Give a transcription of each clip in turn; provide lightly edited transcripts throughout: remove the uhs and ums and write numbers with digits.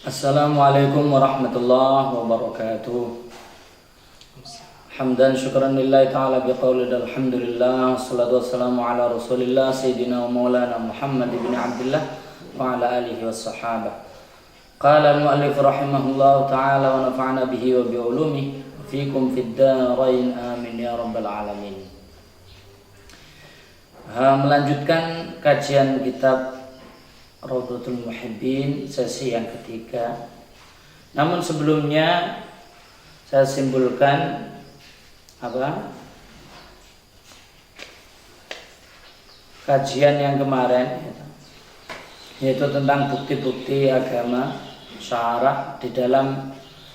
Assalamualaikum warahmatullahi wabarakatuh. Hamdan syukran lillahi ta'ala biqaulid alhamdulillah. Wassalatu wassalamu ala rasulillah Sayyidina wa maulana Muhammad ibn Abdullah wa ala alihi wassahabah. Qala al-muallif rahimahullah ta'ala wa nafa'ana bihi wa bi'ulumihi wa fikum fid darain amin ya rabbal alamin. Melanjutkan kajian kitab Rawdatul Muhibbin sesi yang ketiga. Namun sebelumnya saya simpulkan kajian yang kemarin, yaitu tentang bukti-bukti agama syarah di dalam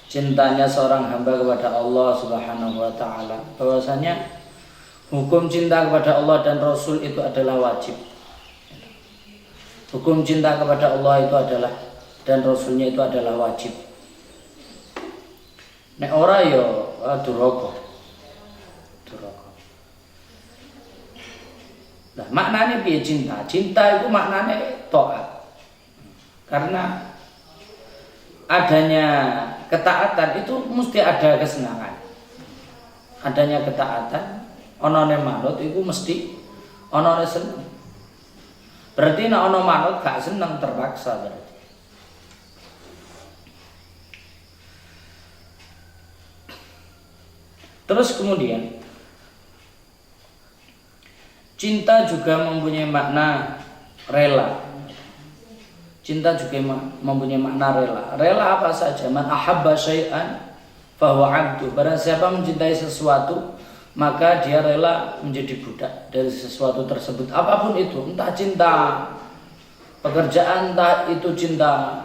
cintanya seorang hamba kepada Allah Subhanahu wa taala. Bahwasanya hukum cinta kepada Allah dan Rasul itu adalah wajib. Hukum cinta kepada Allah itu adalah dan Rasulnya itu adalah wajib. Nek ora yo duraka. Nah, maknanya piye cinta? Cinta itu maknanya taat. Karena adanya ketaatan itu mesti ada kesenangan. Adanya ketaatan, onone manut itu mesti onone seneng. Berarti nek ana manut gak seneng terpaksa berarti. Terus kemudian cinta juga mempunyai makna rela. Cinta juga mempunyai makna rela. Rela apa saja? Man ahabba syai'an fahuwa 'abdu. Barang siapa mencintai sesuatu, maka dia rela menjadi budak dari sesuatu tersebut, apapun itu, entah cinta pekerjaan, entah itu cinta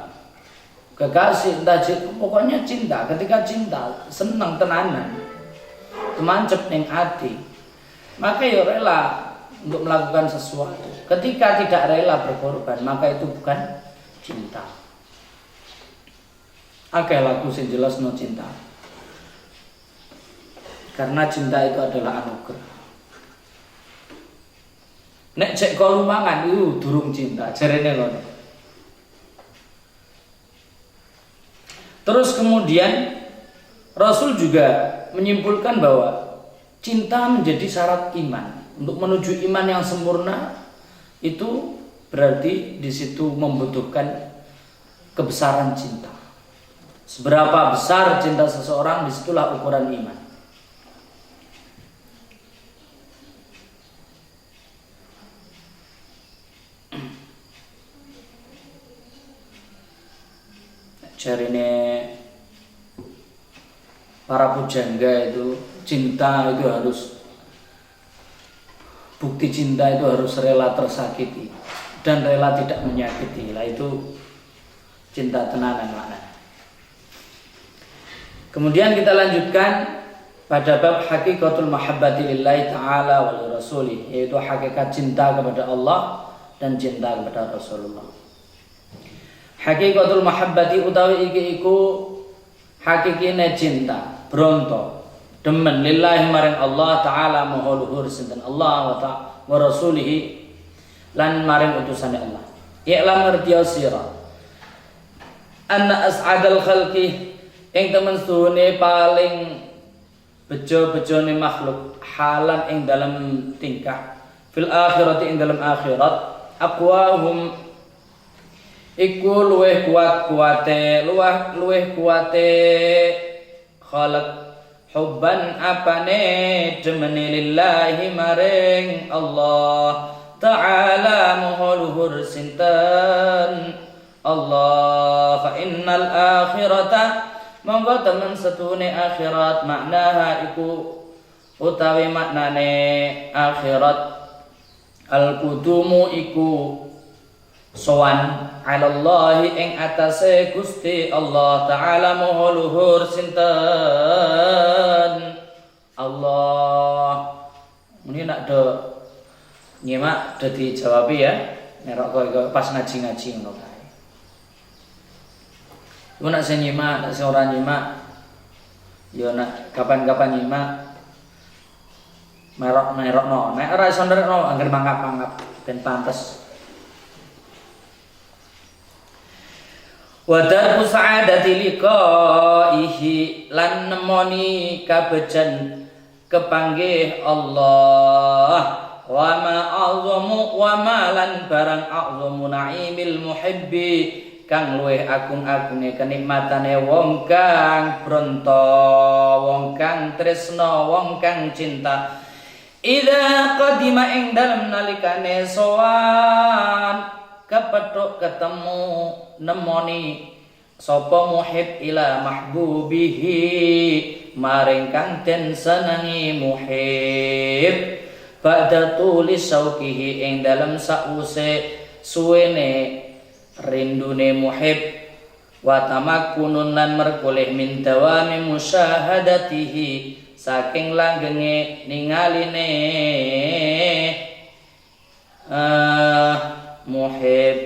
kekasih, entah cinta, pokoknya cinta. Ketika cinta senang tenanan, kemancep ning ati, maka ya rela untuk melakukan sesuatu. Ketika tidak rela berkorban, maka itu bukan cinta. Akeh lagu sing jelas no cinta. Karena cinta itu adalah anugerah. Nek cek kolu mangan itu durung cinta, jarene ngono. Terus kemudian Rasul juga menyimpulkan bahwa cinta menjadi syarat iman. Untuk menuju iman yang sempurna itu berarti di situ membutuhkan kebesaran cinta. Seberapa besar cinta seseorang, disitulah ukuran iman. Jarine para pujangga itu cinta itu harus, bukti cinta itu harus rela tersakiti dan rela tidak menyakiti. Lah itu cinta tenanan makna. Kemudian kita lanjutkan pada bab hakikatul mahabbati lillahi ta'ala wa li rasulih, yaitu hakikat cinta kepada Allah dan cinta kepada Rasulullah. Hakikatul mahabbati utawi iki iku hakikine cinta, bronto, demen lillahi maring Allah taala maha luhur sinten Allah wa rasulih lan maring utusane Allah. I'lam ngertiya sira anna as'adal khalqi ing temen suhune paling bejo-bejone makhluk halan ing dalam tingkah fil akhirati ing dalam akhirat aqwahum iku luweh kuate khalaq hubban apane demene lillahi maring Allah ta'ala maha luhur sinten Allah. Fa innal akhirata monggo temen setune akhirat maknaha iku utawi maknane akhirat al kudumu iku sowan alallahi ing atase Gusti Allah taala maha luhur sinten Allah. Muni nak do nyimak do dijawabi ya, nek kok pas ngaji-ngaji ngono kae. Ku nak sing nyimak, nak sing ora nyimak ya nak kapan-kapan nyimak merok-merokno. Nek ora iso nderekno angger mangap-mangap ben pantes. Wa darbu sa'adati liqaihi lan nemoni kabejan kepanggih Allah. Wa ma a'zamu wa ma lan barang a'zamu na'imil muhibbi kang luwih agung-agunge kenikmatane wong kang bronto, wong kang tresna, wong kang cinta. Idza qadima ing dalem nalikane sowan kepethuk ketemu nemoni sapa muhib ila mahbubihi maring kang den senengi muhib. Ba'da tulis saukihi ing dalam sause suwene rindune muhib wa tamakkunun lan merkoleh min dawami musyahadatihi saking langgenge ningaline muhib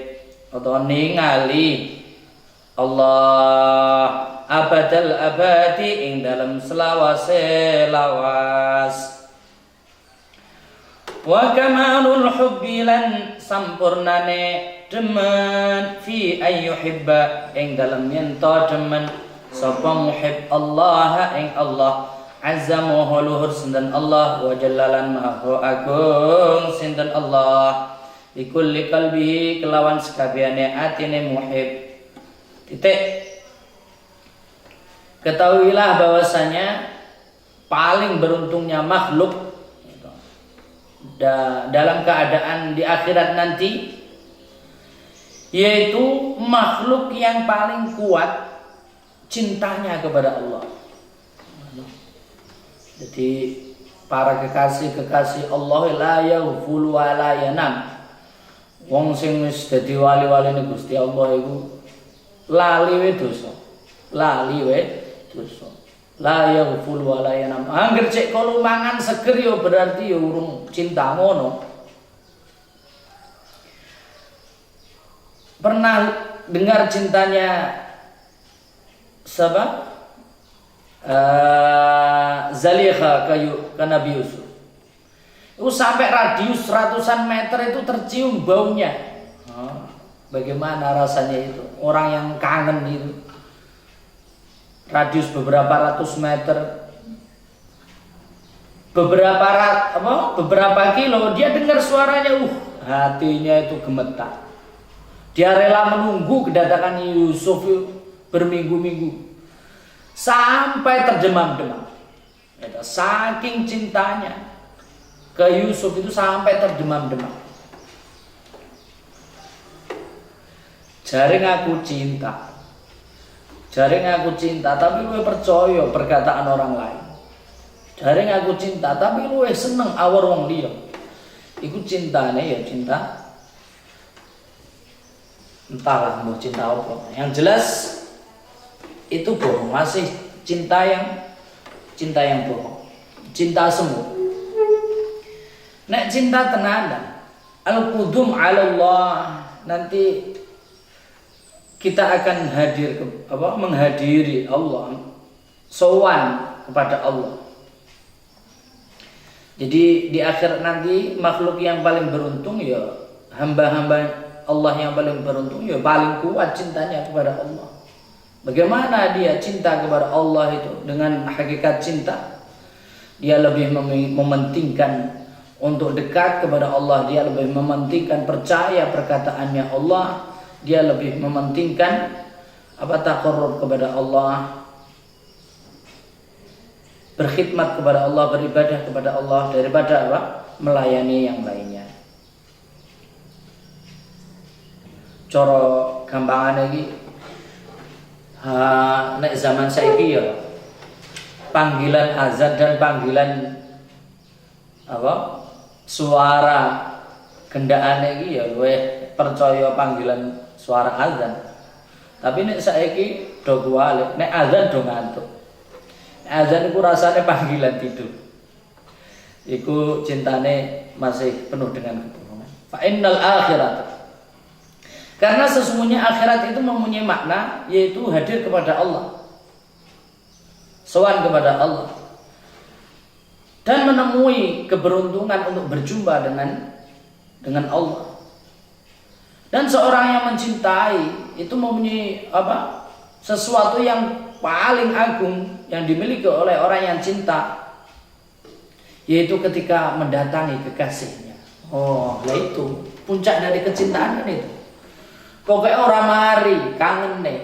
atau ningali Allah abadal abadi ing dalam selawase lawas. Wa kamalul hubbi lan sampurnane demen fi ayyuhibba ing dalem yen to demen sapa muhib Allah ing Allah azza wa luhur sinten Allah wa jallalan maha agung sinten Allah likulli qalbihi kelawan sekabehane atine muhib. Titik. Ketahuilah bahwasanya paling beruntungnya makhluk dalam keadaan di akhirat nanti yaitu makhluk yang paling kuat cintanya kepada Allah. Jadi para kekasih Allah la yaghful wa la yanam. Wong sing wis dadi wali-waline Gusti Allah iku lali we dosa. Lali we dosa. La yaghful wa la yanam. Angger cek kalau mangan seger yo berarti yo urung cinta ngono. Pernah dengar cintanya siapa? Zalikha ke Nabi Yusuf. Itu sampai radius ratusan meter itu tercium baunya. Bagaimana rasanya itu? Orang yang kangen itu. Radius beberapa ratus meter, beberapa kilo, dia dengar suaranya, hatinya itu gemetar. Dia rela menunggu kedatangan Yusuf berminggu-minggu sampai terjemam-demam. Saking cintanya ke Yusuf itu sampai terjemam-demam. Jaring aku cinta. Jaring aku cinta tapi lu percaya perkataan orang lain. Jaring aku cinta tapi lu seneng awar wong liya. Iku cintane ya cinta. Entahlah mau cinta apa. Yang jelas itu bohong, masih cinta yang bohong. Cinta semu. Nek cinta tenanan al-qudum 'ala Allah nanti kita akan menghadiri Allah, sowan kepada Allah. Jadi di akhir nanti makhluk yang paling beruntung ya hamba-hamba Allah yang paling beruntung ya paling kuat cintanya kepada Allah. Bagaimana dia cinta kepada Allah itu dengan hakikat cinta? Dia lebih mementingkan untuk dekat kepada Allah, dia lebih mementingkan percaya perkataannya Allah. Dia lebih mementingkan taqarrub kepada Allah, berkhidmat kepada Allah, beribadah kepada Allah daripada melayani yang lainnya. Coro gampangan lagi, nek zaman saiki ya panggilan azan dan panggilan suara gendaan iki ya luwih percaya panggilan suara azan. Tapi nek saiki do kuwalik, nek azan do ngantuk. Azan iku rasane panggilan tidur. Iku cintane masih penuh dengan kebohongan. Fa innal akhirat. Karena sesungguhnya akhirat itu mempunyai makna yaitu hadir kepada Allah. Sowan kepada Allah. Dan menemui keberuntungan untuk berjumpa dengan Allah. Dan seorang yang mencintai itu mempunyai sesuatu yang paling agung yang dimiliki oleh orang yang cinta, yaitu ketika mendatangi kekasihnya. Oh, lah itu puncak dari kecintaan kan itu. Pokoknya orang mari kangen nih,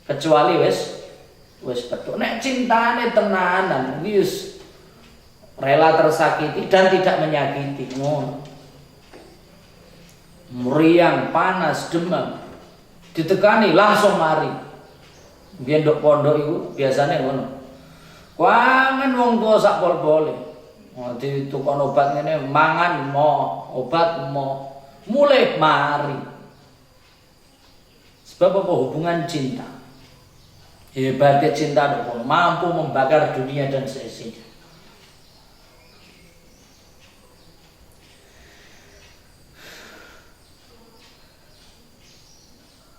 kecuali wes betul. Nek cintane tenanan, wis rela tersakiti dan tidak menyakiti. Meriang, panas, demam, ditekani langsung mari. Biyen ndok pondok iku biasane ngono. Kangen wong tuwa sak pol-pole. Ditukon obat ngene, mangan mo, obat mo, mulai mari. Sebab apa? Hubungan cinta. Hebatnya cinta dong, mampu membakar dunia dan seisinya.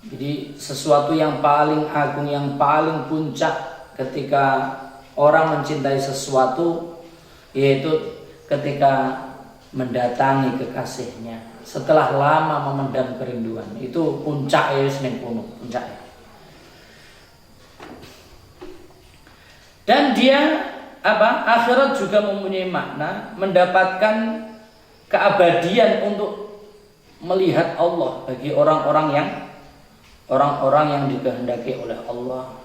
Jadi sesuatu yang paling agung, yang paling puncak ketika orang mencintai sesuatu, yaitu ketika mendatangi kekasihnya setelah lama memendam kerinduan. Itu puncak ya, puncaknya. Dan dia akhirat juga mempunyai makna, mendapatkan keabadian untuk melihat Allah bagi orang-orang yang dikehendaki oleh Allah.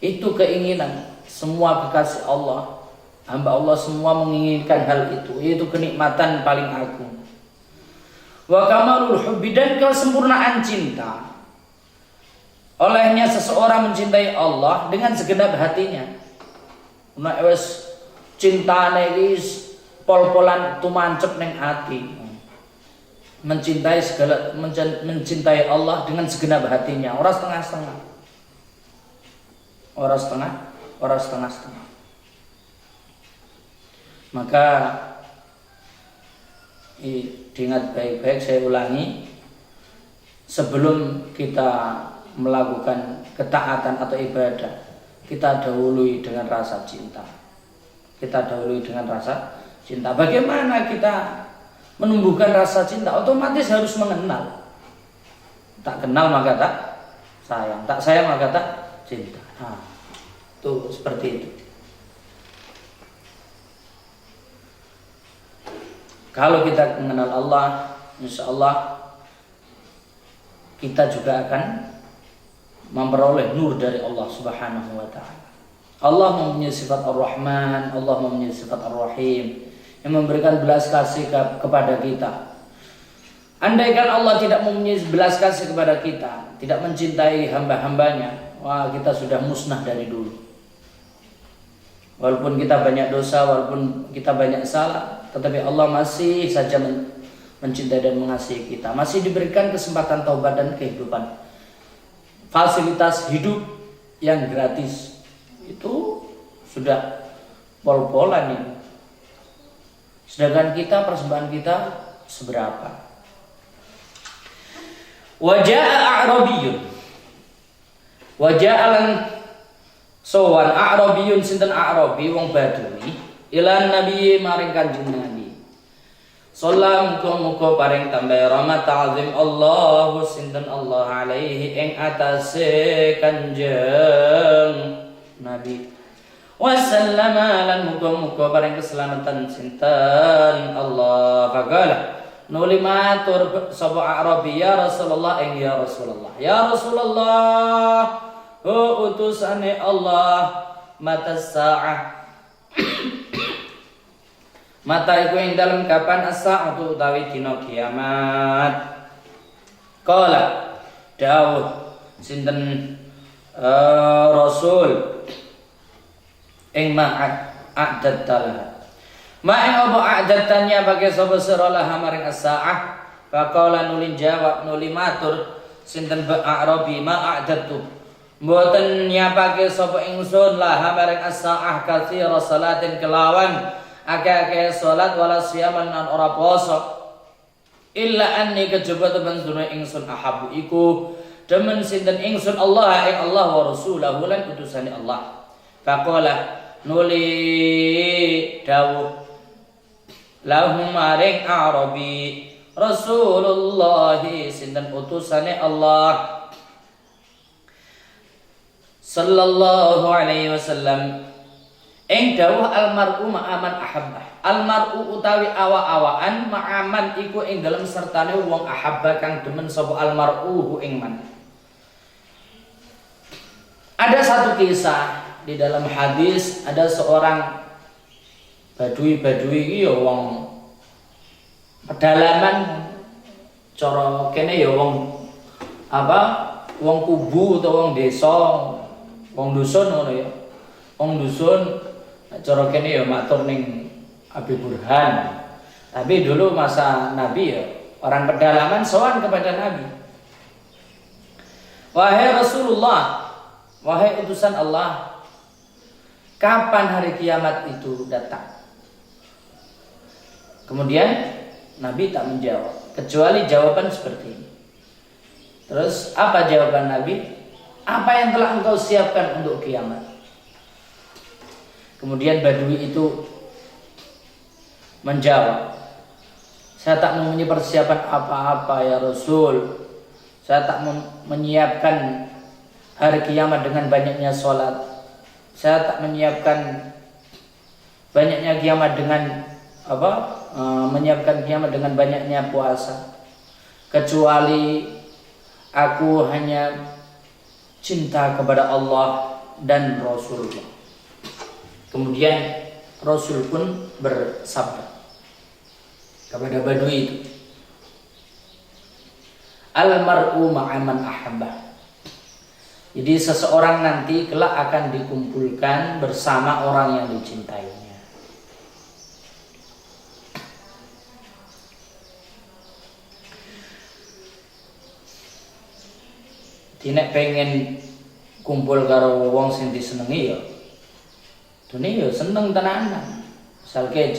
Itu keinginan semua kekasih Allah, hamba Allah semua menginginkan hal itu, yaitu kenikmatan paling agung. Wa kamalul hubbi, dan kesempurnaan cinta. Olehnya seseorang mencintai Allah dengan segenap hatinya. Nek wis cintane wis pol-polan tumancep ning ati. Mencintai Allah dengan segenap hatinya, ora setengah-setengah. Ora setengah-setengah. Maka diingat baik-baik, saya ulangi, sebelum kita melakukan ketaatan atau ibadah, kita dahului dengan rasa cinta. Bagaimana kita menumbuhkan rasa cinta? Otomatis harus mengenal. Tak kenal maka tak sayang, tak sayang maka tak cinta. Itu seperti itu. Kalau kita mengenal Allah, insya Allah kita juga akan memperoleh nur dari Allah Subhanahu wa ta'ala. Allah mempunyai sifat Ar-Rahman, Allah mempunyai sifat Ar-Rahim, yang memberikan belas kasih kepada kita. Andaikan Allah tidak mempunyai belas kasih kepada kita, tidak mencintai hamba-hambanya, wah, kita sudah musnah dari dulu. Walaupun kita banyak dosa, walaupun kita banyak salah, tetapi Allah masih saja mencintai dan mengasihi kita. Masih diberikan kesempatan taubat dan kehidupan. Fasilitas hidup yang gratis itu sudah pol-polan ini. Sedangkan kita, persembahan kita seberapa? Waja'a a'rabiyun, waja'alan sowan a'rabiyun, sinten a'rabi wong badui, ilan nabi maring kanjeng Nabi. Salam muga paring tambah rahmat ta'zim Allahu sinten Allah alaihi ing atase kanjeng Nabi. Wasallama lan muga paring keselamatan sinten Allah. Faqala nuli matur sapa Arabi, ya Rasulullah ing ya Rasulullah. Ya Rasulullah, utusane Allah, mata sa'ah. Mata iku ing dalem kapan as-sa'atu utawi dina kiamat. Qala dawuh sinten Rasul ing ma'addattalah. Ma'ing apa a'dattannya bagi sapa sira laha maring as-sa'ah. Faqala nuli jawab, nuli matur sinten Arabi, ma'addattu, mboten nyapake sapa ingsun laha maring as-sa'ah katsira salatin kelawan akeh salat wala siyaman lan ora poso, illa anni kejaba temen sedune ingsun ahabu iku demen sinten ingsun Allah ing Allah wa rasulahu lan utusane Allah. Faqala nuli dawuh lahum maring Arabi, Rasulullah sinten utusane Allah sallallahu alaihi wasallam ing dawuh almar'u ma'aman ahabbah. Almar'u utawi awa-awaan ma'aman iku ing dalem sertane wong ahabba kang demen sapa almar'u ing man. Ada satu kisah di dalam hadis, ada seorang badui iki ya wong pedalaman, cara kene ya wong apa? Wong kubu atau wong desa, wong dusun ngono ya. Wong dusun cara kene ya matur ning Abi Burhan. Tapi dulu masa Nabi ya orang pedalaman sowan kepada Nabi. Wahai Rasulullah, wahai utusan Allah, kapan hari kiamat itu datang? Kemudian Nabi tak menjawab, kecuali jawaban seperti ini. Terus apa jawaban Nabi? Apa yang telah engkau siapkan untuk kiamat? Kemudian badui itu menjawab, saya tak mempunyai persiapan apa-apa ya Rasul. Saya tak menyiapkan hari kiamat dengan banyaknya sholat. Saya tak menyiapkan banyaknya kiamat dengan menyiapkan kiamat dengan banyaknya puasa. Kecuali aku hanya cinta kepada Allah dan Rasulullah. Kemudian Rasul pun bersabda kepada badui itu, almar'u ma'aman ahabbah. Jadi seseorang nanti kelak akan dikumpulkan bersama orang yang dicintainya. Nek pengen kumpul karo wong sing disenengi ya dene ya seneng tenanan. Misalke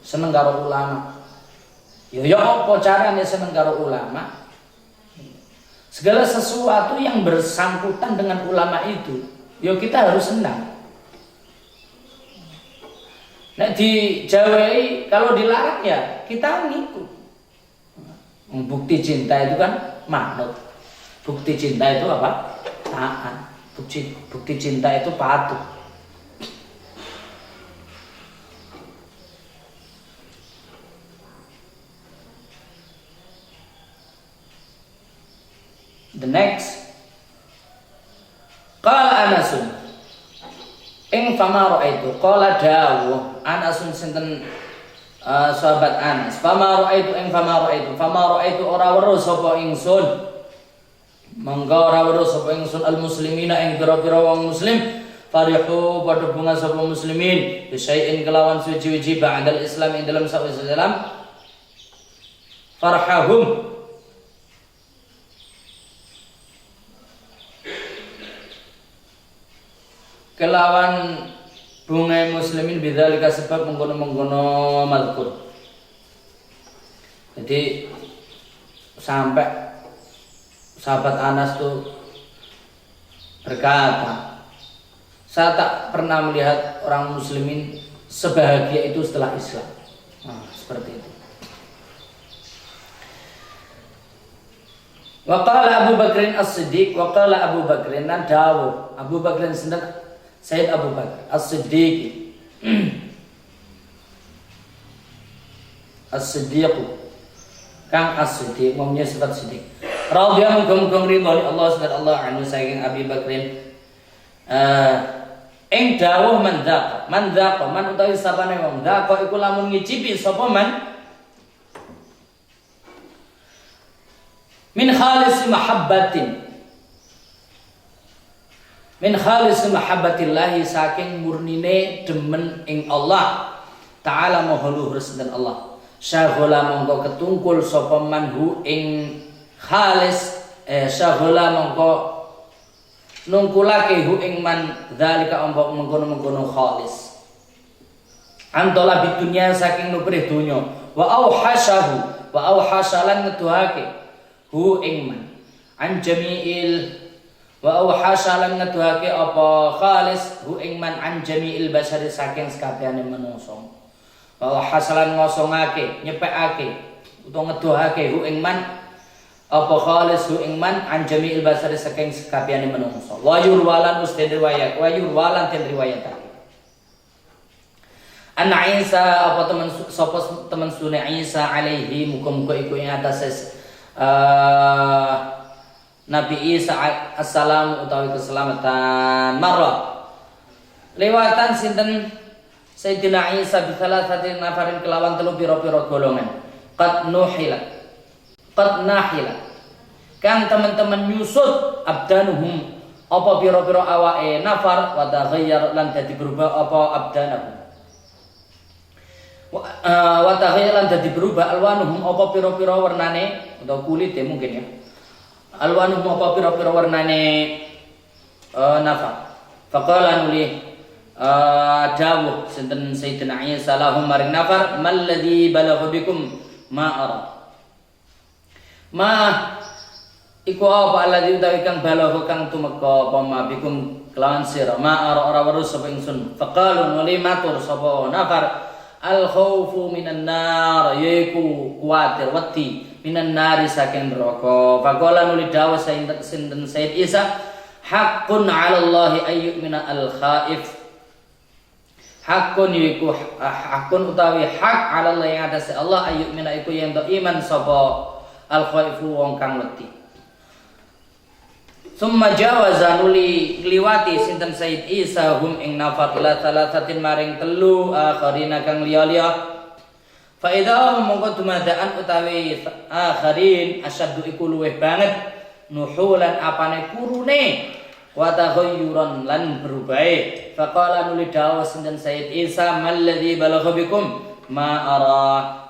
seneng karo ulama. Ya apa carane seneng karo ulama? Segala sesuatu yang bersangkutan dengan ulama itu, ya kita harus senang. Nek dijawai kalau dilarang ya kita ngikut. Bukti cinta itu kan manut. Bukti cinta itu apa? Taat. Bukti cinta itu patuh. The next, qala Anasun ing fama ra'aitu, qala dawuh Anasun sinten sahabat Anas, fama ra'aitu ing fama ra'aitu ora weruh sapa ingsun, mangga ora weruh sapa ingsun al muslimina ing pira-pira wong muslim farihu padha bunga sapa muslimin bisyai'in kelawan suci-suci ba'dal Islam ing dalam sawise Islam farhahum kelawan bunga muslimin bidzalika sebab mengkono-mengkono mazkur. Jadi sampai sahabat Anas tuh berkata, saya tak pernah melihat orang muslimin sebahagia itu setelah Islam. Nah, seperti itu. Wa qala Abu Bakrin As-Siddiq, wa qala Abu Bakrin nan dawuh Abu Bakrin sinten Sayyid Abu Bakar As-Siddiq As-Siddiq Kang As-Siddiq mempunyai sifat Siddiq radhiyallahu muga-muga ridhoni Allah subhanahu anhu saking Abi Bakrin ing dawuh man utawi sapane wong dzaqa iku lamun ngicipi sapa man min khalis mahabbatin min khalis mahabbatillahi saking murnine demen ing Allah Ta'ala maha luhur sinten Allah syaghala mongko ketungkul sapa manhu ing khalis syaghala mongko nungkulake hu ing man dzalika ompok mengkono-mengkono khalis antola bidunya saking nuprih dunya wa auhashalan ngeduhake hu ing man an jami'il wa auhashalan ngeduhake apa khalis hu ing man an jami'il basyari saking sakabehane manungsa wa auhashalan ngosongake nyepekake utawa ngedohake hu ing man apa khalis hu ing man an jami'il basari saking sekabehane menungso wa yurwalan usden riwayat wa yurwalan den riwayatake Anna Isa apa teman sapa teman sunne Isa alaihi muga-muga iku ing atase Nabi Isa assalam utawi keselamatan marra lewatan sinten Sayyidina Isa bi thalathati nafarin kelawan telu pira-pira golongan qad nahilat kang teman-teman nyusut abdanuhum apa pira-pira awake nafar wa taghayyar lan dadi berubah apa abdanuhum wa taghayyar lan dadi berubah alwanuhum apa pira-pira warnane atau kulite mungkin ya alwanuhum apa pira-pira warnane nafar faqala nuli dawuh sinten Sayyidina Isa lahum maring nafar malladzi balagha bikum ma ara ma iku apa alladzi utawi kang balagha kang tumeka apa ma bikum kelawan sira ma ara ora weruh sapa ingsun faqalu nuli matur sapa nafar al khaufu minan nar yaiku kuwatir wedi minan nari saking neraka faqala nuli dawuh sinten Sayyid Isa haqqun 'ala Allah ayyumina al khaif hakun yiku hakun utawi hak ala Allah yang atas Allah ayuk mina iku yang iman sapa al khaifu wong kang wedi summa jawaza nuli liwati sinten Sayyid Isa hum ing nafar ila thalathatin maring telu akharina kang liya-liya fa idza mongko dumadaan utawi akharin asyaddu iku luweh banget nuhulan apane kurune wa taghayyuran lan berubahe faqala nuli dawuh sinten Sayyid Isa malladzi balagha bikum ma ara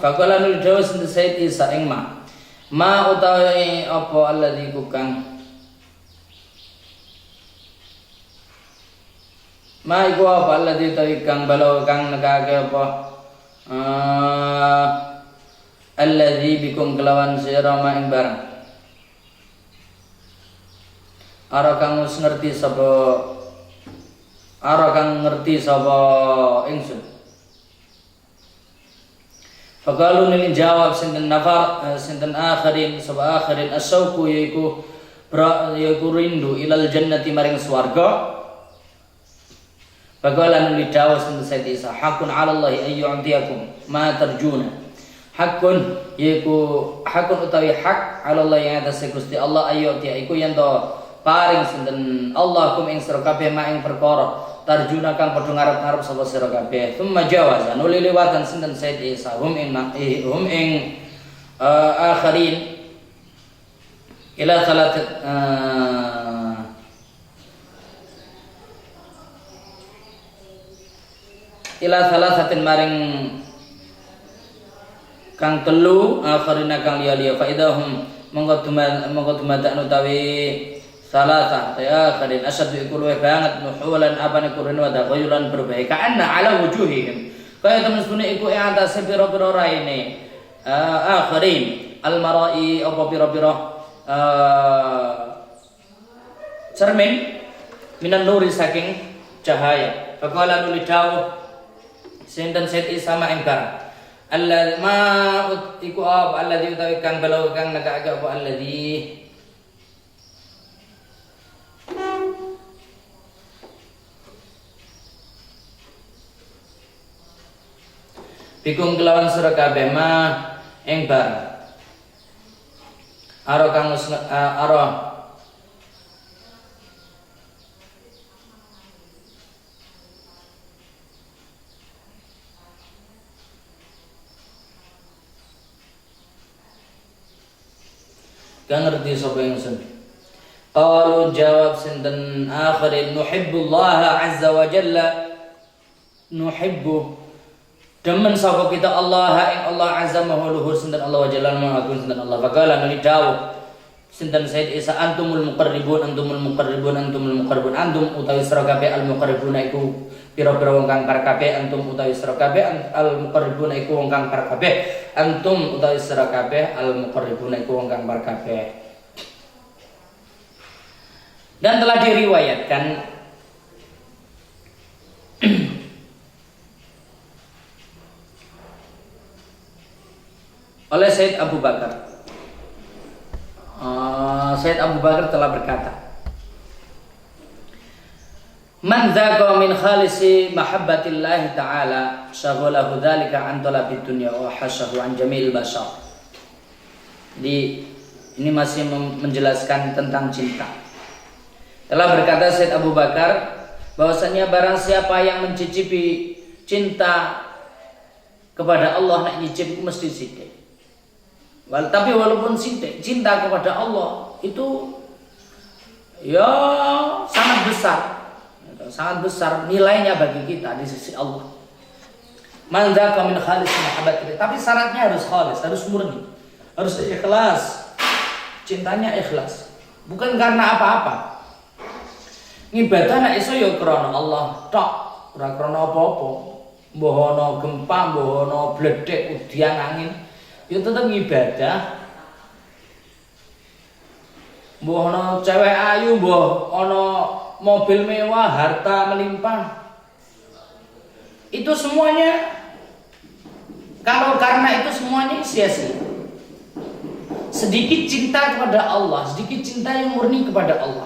faqala nuli dawuh sinten Sayyid Isa ing ma utawi apa alladzi kang ma iku apa alladzi utawi kang balo kang nekake apa alladzi bikum kelawan sira ma ing barang ara kang wis ngerti sapa ingsun faqalu nil jawab sinten nafar sinten akhirin sapa akhirin asyauqu yaiku rindu ilal jannati maring swarga faqala nil jawab sinten Sayyid Isa hakun 'ala Allah ayyu'tiyakum ma tarjuna hakun yaiku hakun utawi hak 'ala Allah yang atas Gusti Allah ayyu'tiya iku yen to paring sinten Allah kum ing sira kabeh ma ing perkara tarjuna kang padha ngarep-ngarep sapa sira kabeh thumma jawaza nuli liwatan sinten Sayyid Isa hum ing akhirin ila salasatin maring kang telu akhirina kang liya-liya fa idahum monggo dumadakno utawi salasa ya kadin asyadu iku luwih banget nuhulan apane kurin wa taghayyuran berbahaya kana ala wujuhihim kaya temen sunne iku ing atase pira-pira raine akhirin almarai apa pira-pira cermin minan nuri saking cahaya faqala nuli dawuh sinten Sayyid Isa ma ing barang alladzi ma iku apa alladzi utawi kang balaw kang nekake apa alladzi bikum kelawan sira kabeh ma ing bar ara kang ara kang ngerti sapa ingsun qalu jawab sinten akhirin nuhibbullaha azza wa jalla nuhibbu demen sapa kita Allah ing Allah azza maha luhur sinten Allah wa jalla maha agung sinten Allah faqala nuli dawuh Sinten Said Isa antumul muqarribun antum utawi sira kabeh al muqarribuna iku pira-pira wong kang par kabeh antum utawi sira kabeh al muqarribuna iku wong kang par kabeh antum utawi sira kabeh al muqarribuna iku wong kang par kabeh. Dan telah diriwayatkan oleh Said Abu Bakar. Said Abu Bakar telah berkata, "Man dzaqa min khalisi mahabbatillahi ta'ala syaghalahu dzalika an talabid dunya wa hasyahu an jamil bashar." Jadi ini masih menjelaskan tentang cinta. Telah berkata Said Abu Bakar bahwasanya barang siapa yang mencicipi cinta kepada Allah nak nyicip mesti sithik. Tapi walaupun cinta kepada Allah itu ya sangat besar nilainya bagi kita di sisi Allah. Man dzaka min khalis mahabbatillah, tapi syaratnya harus khalis, harus murni, harus ikhlas. Cintanya ikhlas, bukan karena apa-apa. Ngibadah nek iso ya krana Allah tok, ora krana apa-apa. Mbah ana gempa, mbah ana bledhek udian angin, ya tetap ibadah. Mbah ana cewek ayu, mbah ana mobil mewah, harta melimpah. Itu semuanya kalau karena itu semuanya sia-sia. Sedikit cinta kepada Allah, sedikit cinta yang murni kepada Allah,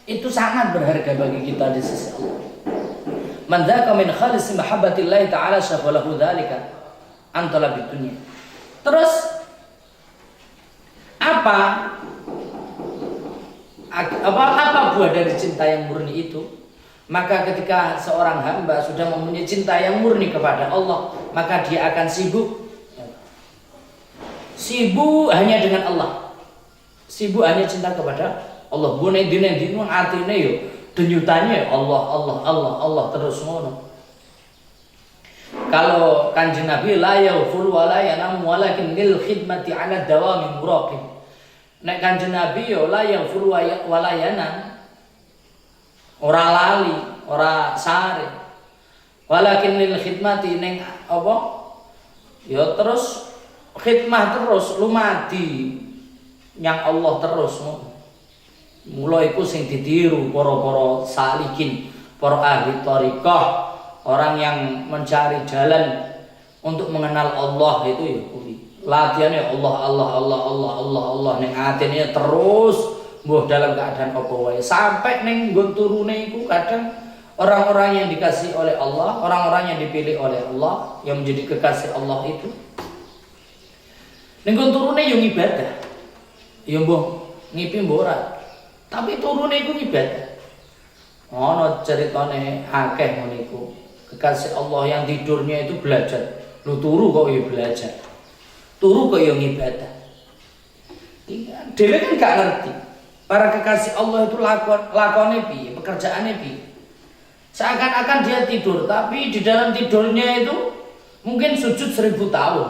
itu sangat berharga bagi kita di sisi Allah. Man dzaka min khalis mahabbatillahi ta'ala syaghalahu dzalika an talabid dunya. Terus apa buah dari cinta yang murni itu? Maka ketika seorang hamba sudah mempunyai cinta yang murni kepada Allah, maka dia akan sibuk hanya dengan Allah, sibuk hanya cinta kepada Allah. Bune dine dino atine yo denyutane Allah terus ngono. Kalau Kanjeng Nabi la yaghfur wa la yanam walakin lil khidmati ala dawami muraqib. Nek Kanjeng Nabi yo la yaghfur wa la yanam, ora lali, ora sare. Walakin lil khidmati ning apa? Ya terus khidmah terus lumadi yang Allah terus. Mulai iku sing ditiru para salikin, para ahli thariqah, orang yang mencari jalan untuk mengenal Allah itu ya kuwi. Latihannya Allah ning atine terus mbuh dalam keadaan apa wae. Sampai ning nggon turune iku kadang orang-orang yang dikasih oleh Allah, orang-orang yang dipilih oleh Allah, yang menjadi kekasih Allah itu ning nggon turune yo ibadah. Ya mbuh ngipi mbuh ora. Tapi turune iku ibadah. Ono ceritane akeh ngono iku. Kekasih Allah yang tidurnya itu belajar. Lu turu kok ya belajar. Turu kok ya ibadah. Dhewe kan gak ngerti. Para kekasih Allah itu lakone piye, pekerjaane piye. Seakan-akan dia tidur, tapi di dalam tidurnya itu mungkin sujud 1000 tahun.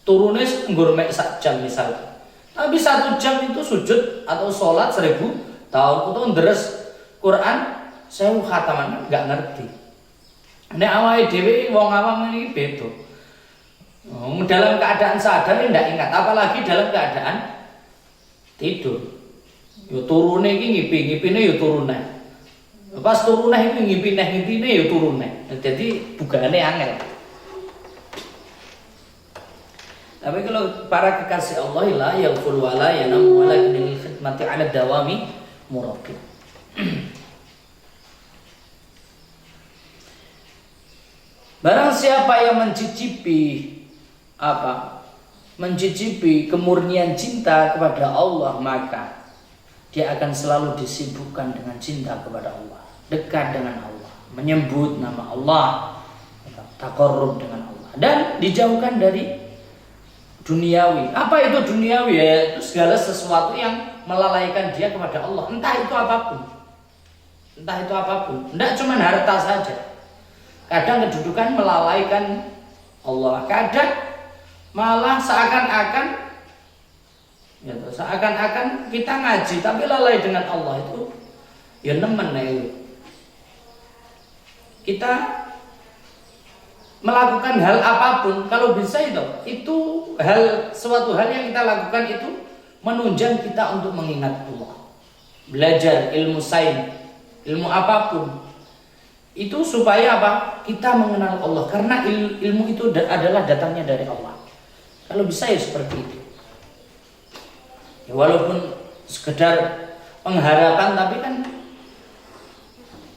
Turune nggur mek sak jam misalnya. Tapi 1 jam itu sujud atau sholat 1000 tahun. Itu nderes Quran 1000 khataman, nggak ngerti. Nek awake dhewe wong awam ini beda. Dalam keadaan sadar ndak ingat, apalagi dalam keadaan tidur. Yo turune iki ngipine yo turune. Pas turune iki ngipine yo turune. Jadi bugane angel. Tapi kalau para kekasih Allah la yaghfur wa la yanam walakin lil khidmati 'ala dawami muraqib. Barang siapa yang mencicipi kemurnian cinta kepada Allah, maka dia akan selalu disibukkan dengan cinta kepada Allah, dekat dengan Allah, menyebut nama Allah, taqarrub dengan Allah, dan dijauhkan dari duniawi. Apa itu duniawi? Ya, itu segala sesuatu yang melalaikan dia kepada Allah. Entah itu apapun. Tidak cuma harta saja. Kadang kedudukan melalaikan Allah. Kadang malah seakan-akan Gitu. Seakan-akan kita ngaji tapi lalai dengan Allah itu ya nemen itu. Kita melakukan hal apapun kalau bisa itu suatu hal yang kita lakukan itu menunjang kita untuk mengingat Allah. Belajar ilmu sains, ilmu apapun itu supaya apa? Kita mengenal Allah karena ilmu itu adalah datangnya dari Allah. Kalau bisa ya seperti itu. Ya, walaupun sekedar pengharapan tapi kan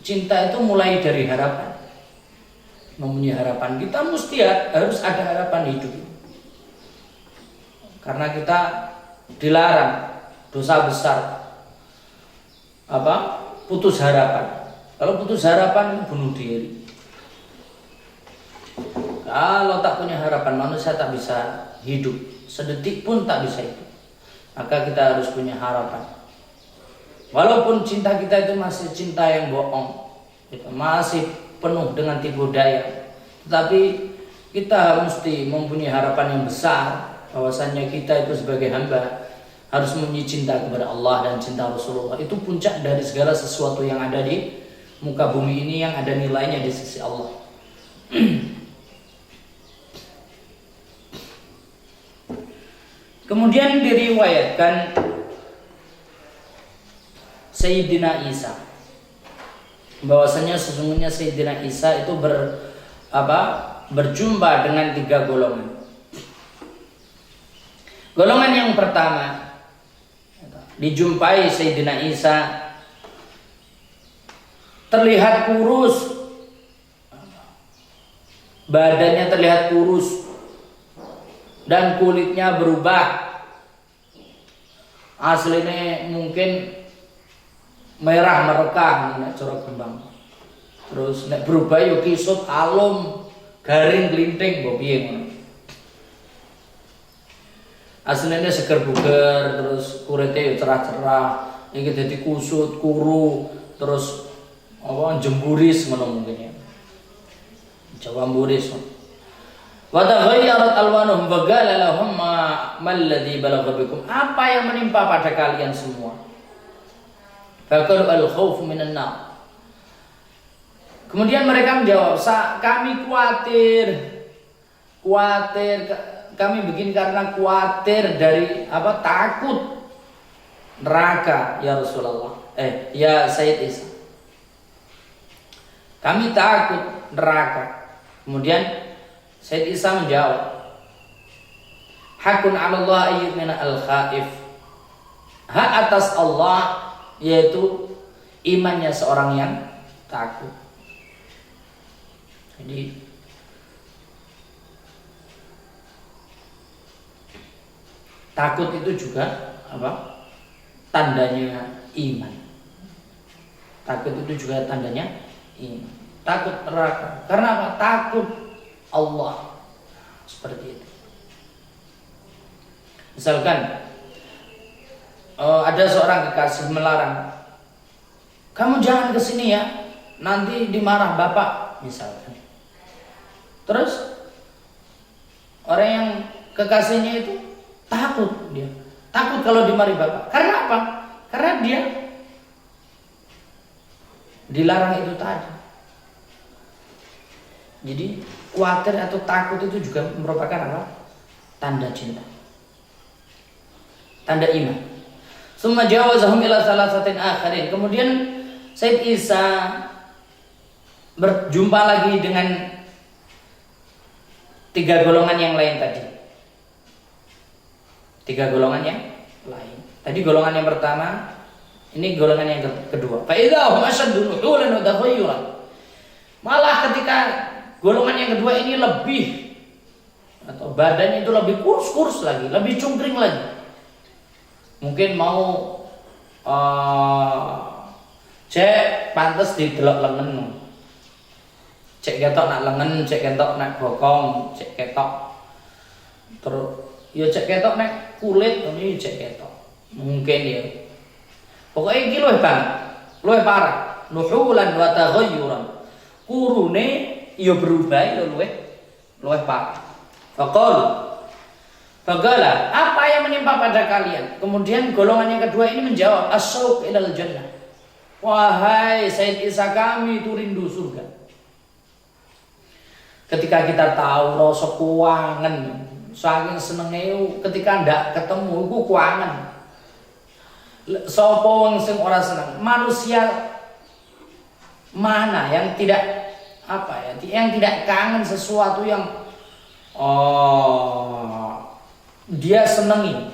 cinta itu mulai dari harapan. Mempunyai harapan, kita mesti harus ada harapan hidup. Karena kita dilarang dosa besar putus harapan. Kalau putus harapan bunuh diri. Kalau tak punya harapan, manusia tak bisa hidup, sedetik pun tak bisa hidup. Maka kita harus punya harapan. Walaupun cinta kita itu masih cinta yang bohong, masih penuh dengan tipu daya, tetapi kita mesti mempunyai harapan yang besar bahwasannya kita itu sebagai hamba harus mempunyai cinta kepada Allah dan cinta Rasulullah. Itu puncak dari segala sesuatu yang ada di muka bumi ini yang ada nilainya di sisi Allah. Kemudian diriwayatkan Sayyidina Isa bahwasanya sesungguhnya Sayyidina Isa itu berjumpa dengan 3 golongan. Golongan yang pertama dijumpai Sayyidina Isa terlihat kurus, badannya terlihat kurus dan kulitnya berubah. Aslinya mungkin merah merekah nek corok kembang. Terus nek berubah yo kisut alum, garing glinting mbok piye ngono. Aslinya seger buger, terus kulitnya yo cerah-cerah, iki dadi kusut, kuru, terus jemburis ngono mungkin ya. Jawa mburis. Wa taghayyarat alwanuhum wa qala lahum ma alladhi balagha bikum. Apa yang menimpa pada kalian semua? Faqalu al-khauf minan nar. Kemudian mereka menjawab, kami khawatir kami begini karena khawatir dari takut neraka ya Rasulullah. Ya Sayyid Isa. Kami takut neraka. Kemudian Sayyid Isa menjawab, hakun 'ala Allah ayyumina al-khaif. Hak atas Allah yaitu imannya seorang yang takut. Jadi takut itu juga tandanya iman. Takut itu juga tandanya iman. Takut neraka. Karena apa? Takut Allah. Seperti itu. Misalkan ada seorang kekasih melarang, kamu jangan kesini ya, nanti dimarah bapak misalkan. Terus orang yang kekasihnya itu takut kalau dimarahi bapak. Karena apa? Karena dia dilarang itu tadi. Jadi khawatir atau takut itu juga merupakan tanda cinta, tanda iman. Summa jawazahum ila salasatin akharin. Kemudian Sayyid Isa berjumpa lagi dengan 3 golongan yang lain tadi. 3 golongan yang lain. Tadi golongan yang pertama, ini golongan yang kedua. Fa idza hum ashaddu nuhulan wa taghayyuran. Malah ketika golongan yang kedua ini lebih atau badannya itu lebih kurus lagi, lebih cungkring lagi. Mungkin mau cek pantes didelok lengan. Cek ketok nak lengan, cek ketok nak bokong, cek ketok. Terus ya cek ketok nak kulit ini cek ketok. Mungkin ya. Pokoknya iki luwih parah. Nuhulan wa taghayyuran. Kurune ya berubah ya luwih parah. Faqal Faqala, apa yang menimpa pada kalian? Kemudian golongan yang kedua ini menjawab, as-syauq ilal jannah. Wahai Sayyid Isa, kami itu rindu surga. Ketika kita tahu rasa kuangan, saking senenge ketika ndak ketemu iku kuangan. Sapa wong sing ora seneng? Manusia mana yang tidak yang tidak kangen sesuatu yang dia senengi.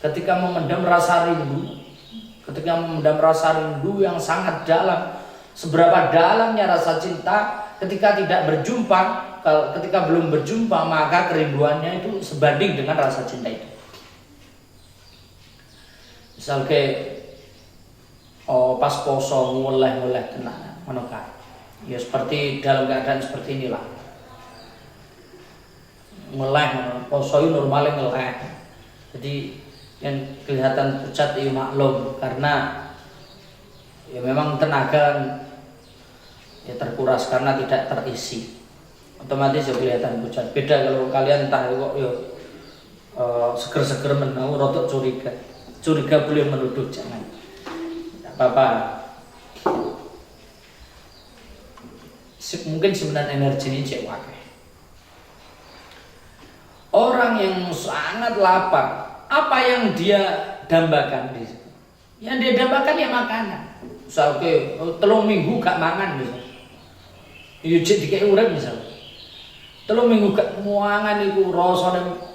Ketika memendam rasa rindu yang sangat dalam, seberapa dalamnya rasa cinta ketika tidak berjumpa, ketika belum berjumpa maka kerinduannya itu sebanding dengan rasa cinta itu. Misal pas poso mulai tenan ngono kae. Ya seperti dalam keadaan seperti inilah. Mulai poso itu normalnya ngeleh. Jadi yang kelihatan pucat itu maklum karena ya memang tenaga ya terkuras karena tidak terisi. Otomatis ya kelihatan pucat. Beda kalau kalian entah kok ya seger-seger menau rotok curiga. Curiga boleh menuduh, jangan. Tidak apa-apa. Mungkin sebenarnya energi ini cewek. Orang yang sangat lapar, apa yang dia dambakan di situ? Yang dia dambakan ya makanan. Misalnya 3 minggu gak mangan misalnya. Iya cek dikek urip misalnya. 3 minggu gak mangan iku rasane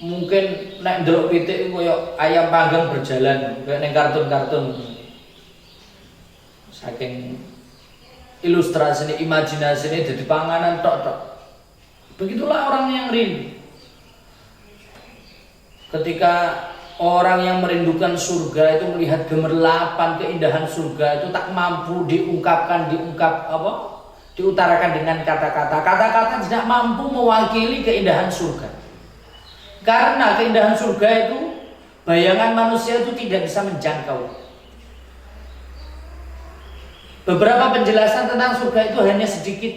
mungkin nek ndelok pitik koyo ayam panggang berjalan kayak ning kartun-kartun. Saking ilustrasine, imajinasine dadi panganan tok-tok. Begitulah orang yang rindu. Ketika orang yang merindukan surga itu melihat gemerlapan keindahan surga itu tak mampu diutarakan dengan kata-kata. Kata-kata tidak mampu mewakili keindahan surga. Karena keindahan surga itu bayangan manusia itu tidak bisa menjangkau. Beberapa penjelasan tentang surga itu hanya sedikit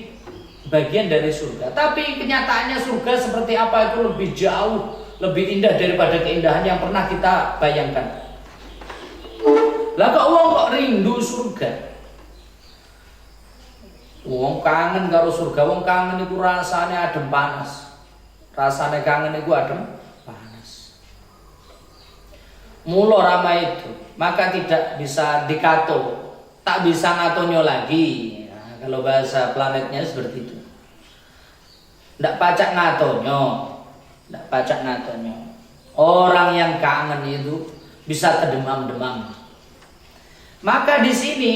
bagian dari surga. Tapi kenyataannya surga seperti apa itu lebih jauh, lebih indah daripada keindahan yang pernah kita bayangkan. Lah kok wong kok rindu surga? Wong kangen karo surga, wong kangen itu rasanya adem panas. Rasanya kangen itu adem panas. Mula ramai itu, maka tidak bisa dikato, tak bisa ngatonyo lagi. Nah, kalau bahasa planetnya seperti itu. Ndak pacak ngatonyo, Orang yang kangen itu bisa kedemam-demam. Maka di sini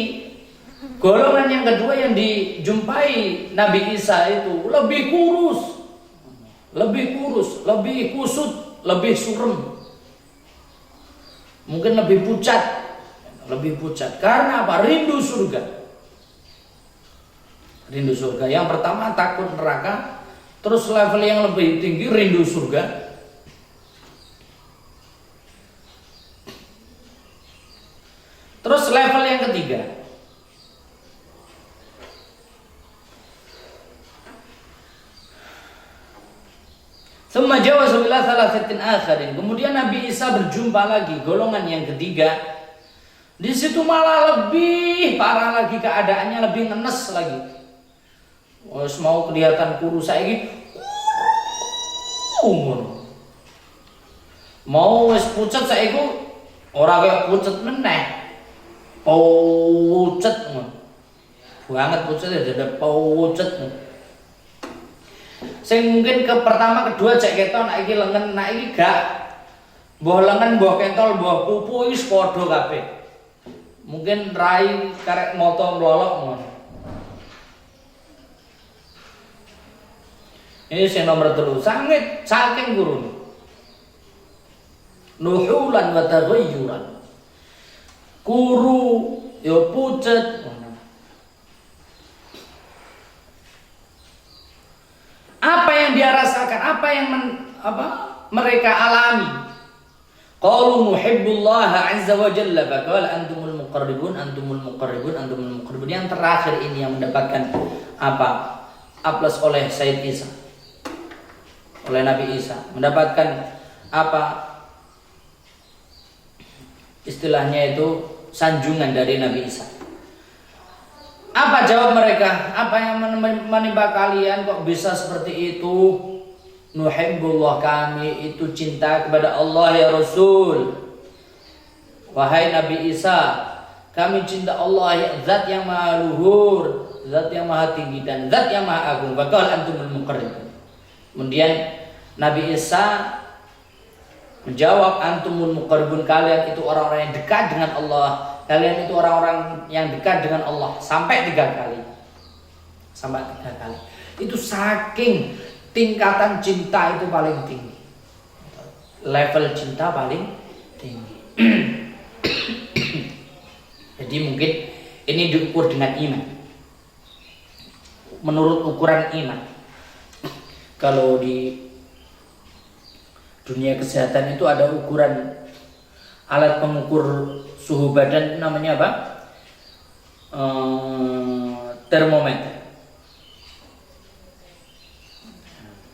golongan yang kedua yang dijumpai Nabi Isa itu lebih kurus, lebih kusut, lebih surem, mungkin lebih pucat. Karena apa? Rindu surga. Yang pertama takut neraka, terus level yang lebih tinggi rindu surga. Terus level yang ketiga, Summa jawaza ila thalathatin akharin. Kemudian Nabi Isa berjumpa lagi golongan yang ketiga. Di situ malah lebih parah lagi keadaannya, lebih ngenes lagi. Wes mau kelihatan kurus saiki. Mau wes pucet saiki ora kaya pucet meneh. Pucet banget pucetnya dada pucet. Sing mungkin pertama kedua cek keton nek iki lengen nek iki gak mbah lengen mbah kentol mbah pupu wis padha kabeh. Mungkin rai karek moto mlolok ngono. Ini sing nomor 3 sangit saking gurun. Nuhulan wa taghayyuran. Kuru ya pucet. Apa yang dia rasakan, apa yang mereka alami. Qalu nuhibbullaha azza wa jalla faqala antumul muqarribun. Yang terakhir ini yang mendapatkan aples oleh Sayyid Isa, oleh Nabi Isa, mendapatkan apa istilahnya itu sanjungan dari Nabi Isa. Apa jawab mereka? Apa yang menimpa kalian kok bisa seperti itu? Nuhibbullah, kami itu cinta kepada Allah ya Rasul. Wahai Nabi Isa, kami cinta Allah ya Zat yang maha luhur, Zat yang maha tinggi, dan Zat yang maha agung. Bakal antumul muqarribun. Kemudian Nabi Isa menjawab, antumul muqarribun, kalian itu orang-orang yang dekat dengan Allah. Kalian itu orang-orang yang dekat dengan Allah sampai 3 kali. Sampai 3 kali. Itu saking tingkatan cinta itu paling tinggi. Level cinta paling tinggi. Jadi mungkin ini diukur dengan iman. Menurut ukuran iman. Kalau di dunia kesehatan itu ada ukuran alat pengukur suhu badan, namanya apa? Termometer.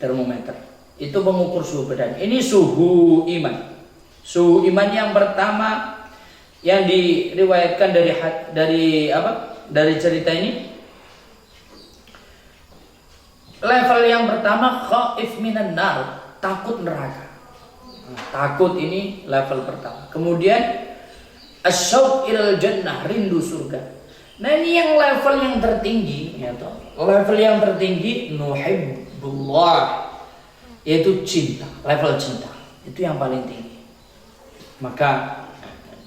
Termometer itu mengukur suhu badan. Ini suhu iman. Suhu iman yang pertama yang diriwayatkan dari cerita ini, level yang pertama khaif minan nar, takut neraka. Takut, ini level pertama. Kemudian asyauq ilal jannah, rindu surga. Nah ini yang level yang tertinggi, ya toh. Level yang tertinggi nuhibbullah, yaitu cinta, level cinta. Itu yang paling tinggi. Maka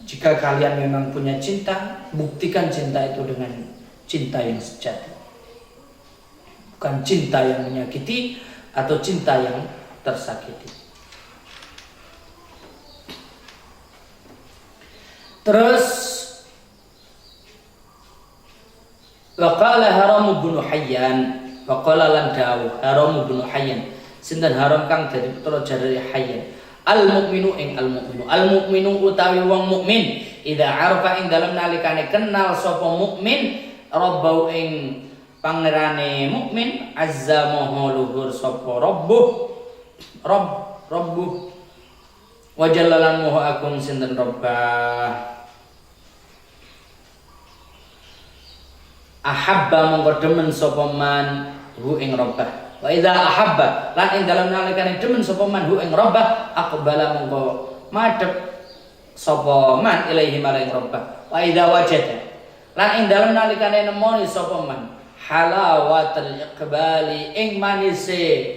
jika kalian memang punya cinta, buktikan cinta itu dengan cinta yang sejati. Bukan cinta yang menyakiti atau cinta yang tersakiti. Terus waqala Haram bin Hayyan, waqala lan dawuh Haram bin Hayyan, sinten Haram kang dari putra dari Hayyan, al mukminu ing al mukminu, al mukminu utawi wong mukmin idza arafa ing dalem nalikane kenal sapa mukmin rabbau ing pangerane mukmin, azza maha luhur sapa rabbuh wa jallalan maha agung sinten rabbah. Ahabba mongko demen sapa man hu ing rabbah. Wa idza ahabba lan ing dalem nalikane demen sapa man hu ing rabbah, aqbala mongko madhep sapa man ilaihi maring rabbah. Wa idza wajada lan ing dalem nalikane nemoni sapa man halawatul iqbali ing manise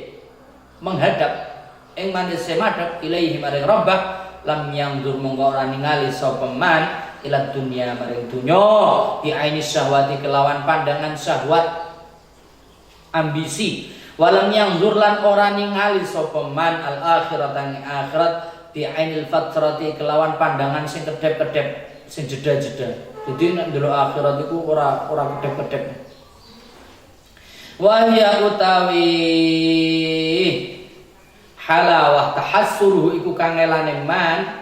menghadap, ing manise madhep ilaihi maring rabbah, lam yangdur mongko ora ningali sapa man ila dunya maring dunya bi aini syahwati kelawan pandangan syahwat ambisi, walam yangdur lan ora ningali sapa man al akhirat ing akhirat bi ainil fatrati kelawan pandangan sing kedep-kedep, sing jeda-jeda. Jadi nek ndelok akhirat iku ora kedep-kedep. Wa hiya utawi halawah tahassuruhu iku kangelane man,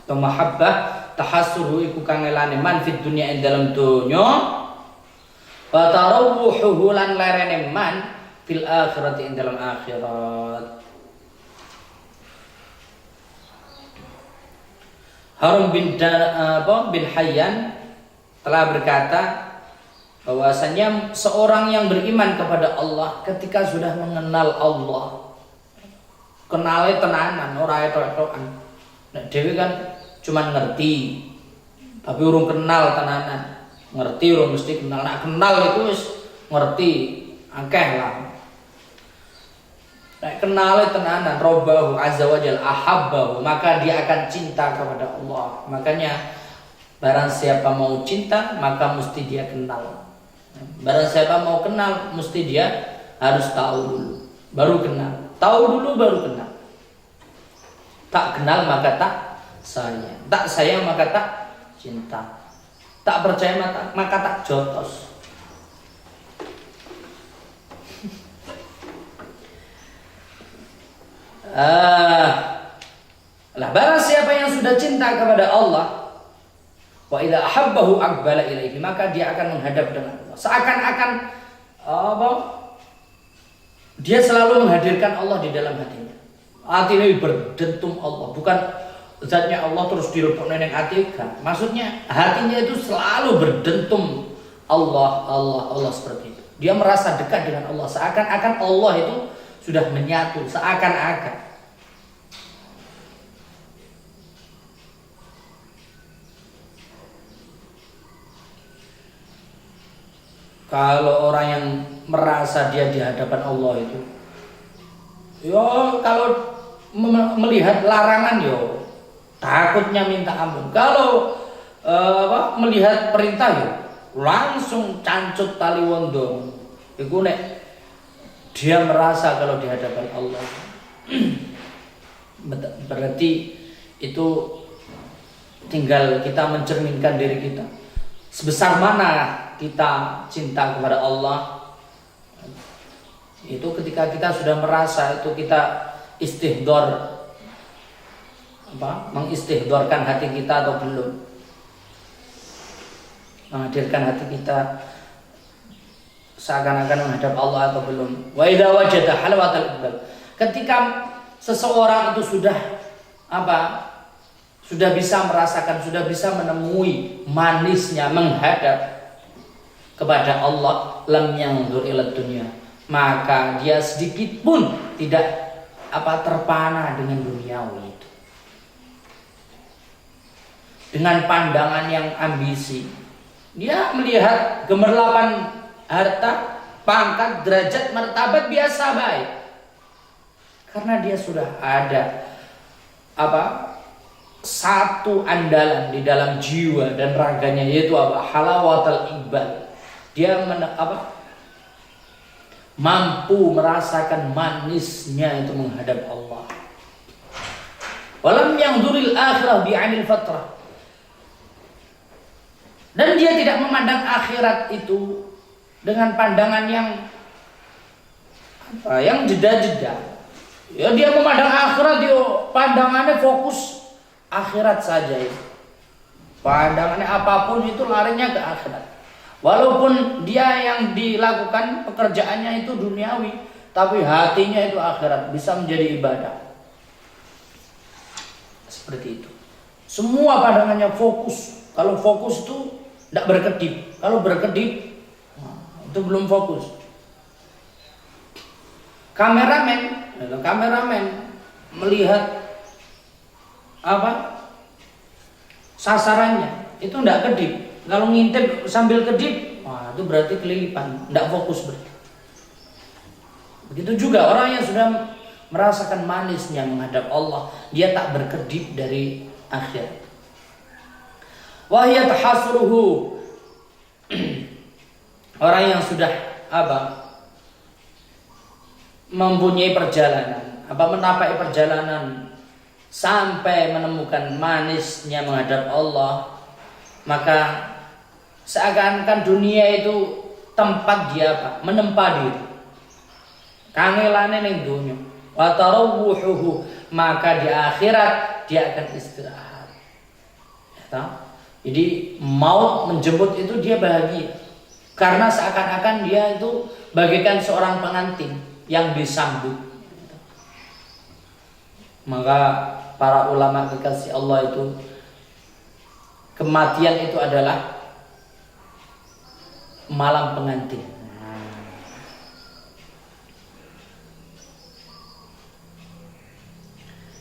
atau mahabbah tahassuruhu iku kangelane man fid dunya ing dalam dunya, wa tarawuhuhu lan lerene man fil akhirati ing dalam akhirat. Harum bin Hayyan telah berkata bahwasanya seorang yang beriman kepada Allah ketika sudah mengenal Allah, kenale tenanan, ora etok-etokan. Nek dhewe kan cuman ngerti, tapi urung kenal tenanan. Ngerti urung mesti kenal. Nek kenal itu wis ngerti akeh lah. Nek kenale tenanan, robbahu azza wajal ahabbahu, maka dia akan cinta kepada Allah. Makanya barang siapa mau cinta maka mesti dia kenal. Barang siapa mau kenal mesti dia harus tahu dulu baru kenal. Tahu dulu baru kenal. Tak kenal maka tak sayang. Tak sayang maka tak cinta. Tak percaya maka tak jotos. Lah barang siapa yang sudah cinta kepada Allah, Wa idza ahabbahu aqbala ilaihi, maka dia akan menghadap dengan Allah. Seakan-akan dia selalu menghadirkan Allah di dalam hatinya. Hatinya berdentum Allah, bukan zatnya Allah terus dilebokno ning ati. Maksudnya hatinya itu selalu berdentum Allah, Allah, Allah seperti itu. Dia merasa dekat dengan Allah, seakan-akan Allah itu sudah menyatu, seakan-akan. Kalau orang yang merasa dia di hadapan Allah itu, kalau melihat larangan takutnya minta ampun. Kalau melihat perintah langsung cancut tali wondo. Iku nek dia merasa kalau di hadapan Allah. Berarti itu tinggal kita mencerminkan diri kita. Sebesar mana kita cinta kepada Allah. Itu ketika kita sudah merasa itu kita mengistihdorkan hati kita atau belum, menghadirkan hati kita seakan-akan menghadap Allah atau belum. Wa idza wajada halawatal iqbal, ketika seseorang itu sudah bisa merasakan, sudah bisa menemui manisnya menghadap kepada Allah, lam yanzur ila dunya, maka dia sedikit pun tidak terpana dengan duniawi itu, dengan pandangan yang ambisi. Dia melihat gemerlapan harta, pangkat, derajat, martabat biasa baik, karena dia sudah ada satu andalan di dalam jiwa dan raganya, yaitu halawatul iqbal. Dia mampu merasakan manisnya itu menghadap Allah. Walam yanzuril akhirah bi'anil fatrah, dan dia tidak memandang akhirat itu dengan pandangan yang jeda-jeda. Dia memandang akhirat, pandangannya fokus akhirat saja itu. Pandangannya apapun itu larinya ke akhirat. Walaupun dia yang dilakukan pekerjaannya itu duniawi, tapi hatinya itu akhirat, bisa menjadi ibadah. Seperti itu. Semua pandangannya fokus. Kalau fokus itu tidak berkedip. Kalau berkedip itu belum fokus. Kameramen melihat sasarannya itu tidak kedip. Kalau ngintip sambil kedip, itu berarti kelilipan, tidak fokus berarti. Begitu juga orang yang sudah merasakan manisnya menghadap Allah, dia tak berkedip dari akhirat. Wahya tahasruhu, orang yang sudah mempunyai perjalanan, menapai perjalanan sampai menemukan manisnya menghadap Allah, maka seakan-akan dunia itu tempat dia menempa diri, kangelane ning dunya. Wa tarawuhuhu, maka di akhirat dia akan istirahat. Jadi maut menjemput itu dia bahagia, karena seakan-akan dia itu bagaikan seorang pengantin yang disambut. Maka para ulama kekasih Allah itu, kematian itu adalah malam pengantin.